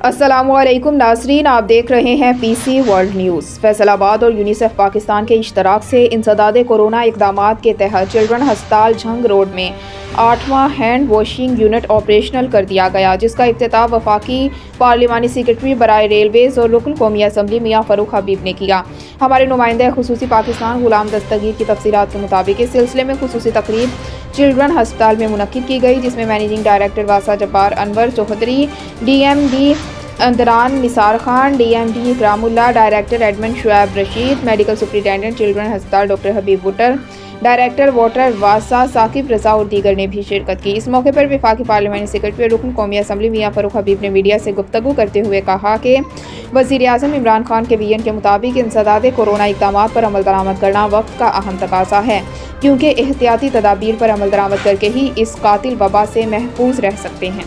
अस्सलाम वालेकुम नाज़रीन, आप देख रहे हैं पीसी वर्ल्ड न्यूज़। फैसल आबाद और यूनिसफ पाकिस्तान के इश्तराक से इंसदादे कोरोना इक़दामात के तहत चलड्रन हस्पताल झंग रोड में आठवां हैंड वॉशिंग यूनिट ऑपरेशनल कर दिया गया, जिसका इफ्तिताह वफाकी पार्लिमानी सेक्रेटरी बराए रेलवेज़ और रुकन कौमी असम्बली मियाँ फ़ारूक हबीब ने किया। हमारे नुमाइंदे खुसूसी पाकिस्तान गुलाम दस्तगीर की तफसीलात के मुताबिक इस सिलसिले में खुसूसी तकरीब चिल्ड्रन हस्पताल में मुनक्किद की गई, जिसमें मैनेजिंग डायरेक्टर वासा जब्बार अनवर चौधरी, DMD अंदरान Nisar Khan, DMD Ikramullah, director admin Shoaib Rashid, medical superintendent children हस्पताल doctor Habib Buttar, director water वासा साकिब रजा और दीगर ने भी शिरकत की। इस मौके पर वफाकी पार्लिमानी सेक्रेटरी रुकन कौमी असम्बली मियाँ फ़ारूक हबीब ने मीडिया से गुफ्तगू करते हुए कहा कि वज़ीर आज़म इमरान खान के विजन के मुताबिक इंसदादे कोरोना इक़दामात पर अमल दरामद करना वक्त का अहम तकाज़ा है, क्योंकि एहतियाती तदाबीर पर अमल दरामद करके ही इस कातिल वबा से महफूज रह सकते हैं।